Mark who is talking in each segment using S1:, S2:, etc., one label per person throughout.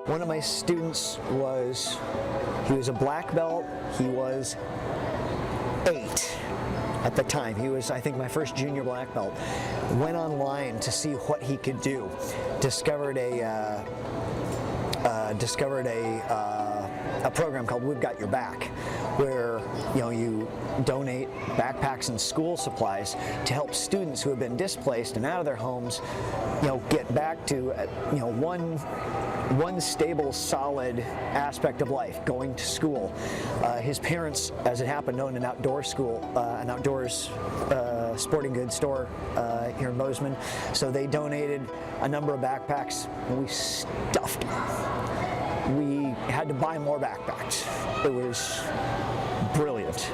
S1: One of my students he was a black belt. He was 8 at the time. He was, I think, my first junior black belt. Went online to see what he could do. Discovered a program called We've Got Your Back, where you donate backpacks and school supplies to help students who have been displaced and out of their homes, get back to one stable, solid aspect of life, going to school. His parents, as it happened, owned an outdoor school, an outdoors sporting goods store here in Bozeman, so they donated a number of backpacks, and we stuffed them. We had to buy more backpacks. It was brilliant.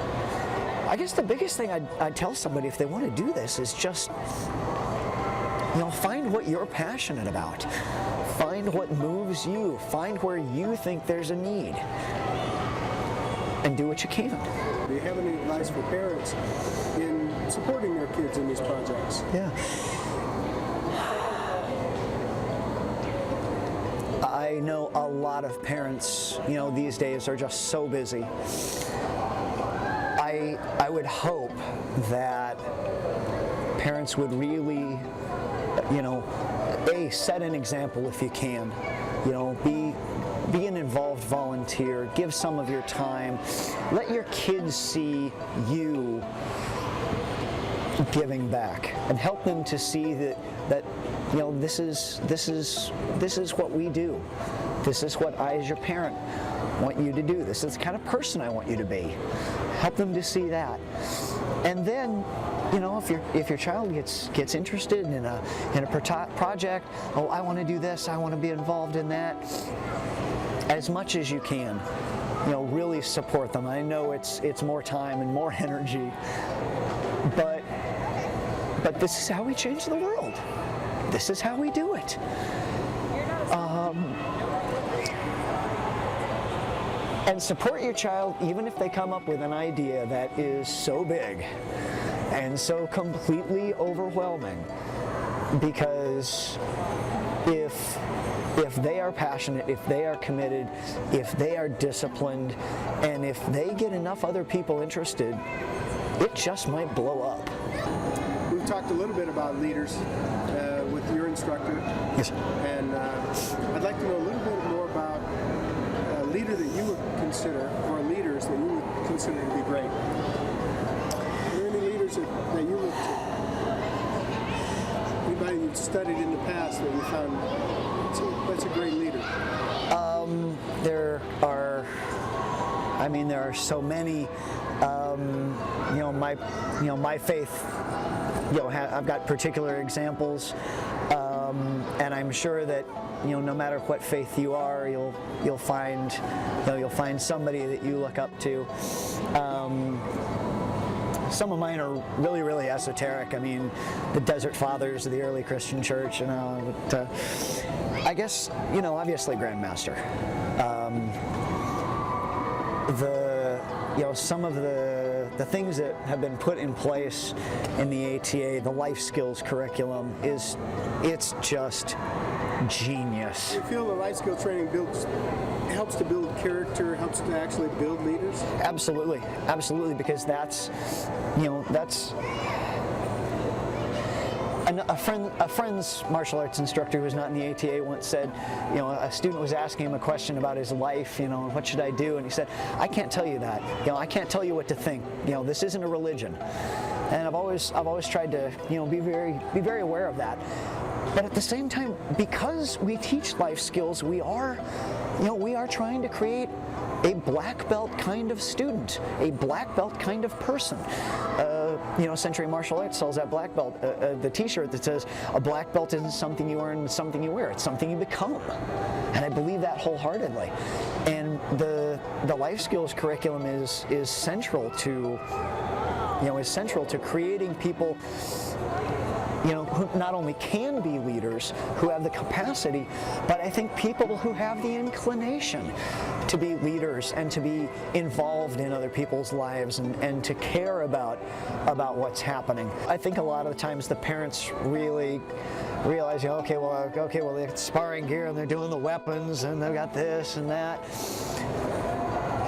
S1: I guess the biggest thing I'd tell somebody if they want to do this is just, find what you're passionate about. Find what moves you. Find where you think there's a need. And do what you can.
S2: Do you have any advice for parents in supporting their kids in these projects?
S1: Yeah. I know a lot of parents, these days are just so busy. I would hope that parents would really, set an example if you can. Be an involved volunteer. Give some of your time. Let your kids see you giving back, and help them to see that this is what we do. This is what I, as your parent, want you to do. This is the kind of person I want you to be. Help them to see that, and then, if your child gets interested in a project, I want to do this, I want to be involved in that. As much as you can, really support them. I know it's more time and more energy, but this is how we change the world. This is how we do it. And support your child even if they come up with an idea that is so big and so completely overwhelming. Because if they are passionate, if they are committed, if they are disciplined, and if they get enough other people interested, it just might blow up.
S2: We've talked a little bit about leaders with your instructor.
S1: Yes.
S2: And I'd like to know a little bit more about a leader that you would consider, or leaders that you would consider to be great. Are there any leaders that you look to? Anybody you've studied in the past that you found that's a great leader?
S1: There are so many. My faith. I've got particular examples, and I'm sure that no matter what faith you are, you'll find somebody that you look up to. Some of mine are really, really esoteric. I mean, the Desert Fathers of the early Christian church, but, I guess, obviously Grandmaster. Some of the things that have been put in place in the ATA, the life skills curriculum, it's just genius.
S2: Do you feel the life skill training helps to build character, helps to actually build leaders?
S1: Absolutely, because that's a friend's martial arts instructor who was not in the ATA once said, a student was asking him a question about his life, what should I do? And he said, I can't tell you that. I can't tell you what to think. This isn't a religion. And I've always tried to, be very aware of that. But at the same time, because we teach life skills, we are trying to create a black belt kind of student, a black belt kind of person. Century Martial Arts sells that black belt, the t-shirt that says, a black belt isn't something you earn, it's something you wear, it's something you become. And I believe that wholeheartedly. And the life skills curriculum is central to creating people who not only can be leaders, who have the capacity, but I think people who have the inclination to be leaders and to be involved in other people's lives and to care about what's happening. I think a lot of the times the parents really realize, okay, well, they got sparring gear and they're doing the weapons and they've got this and that.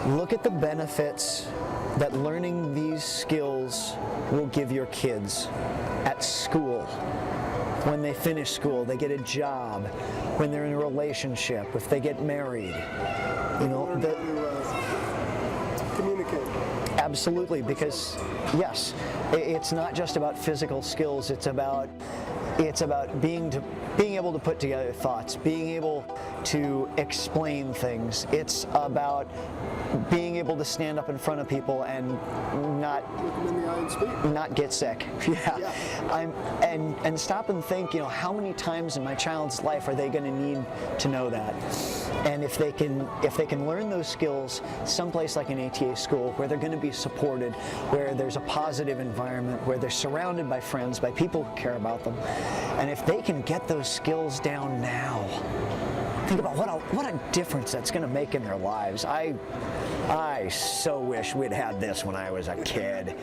S1: Look at the benefits that learning these skills will give your kids at school. When they finish school, they get a job. When they're in a relationship, if they get married,
S2: Learn how to communicate.
S1: Absolutely, because yes, it's not just about physical skills. It's about being able to put together thoughts, being able to explain things. It's about being able to stand up in front of people and not
S2: Look them in the eye and speak.
S1: not get sick. Yeah. And stop and think, how many times in my child's life are they going to need to know that? And if they can learn those skills someplace like an ATA school where they're going to be supported, where there's a positive environment, where they're surrounded by friends, by people who care about them, and if they can get those skills down now, think about what a difference that's going to make in their lives. I so wish we'd had this when I was a kid.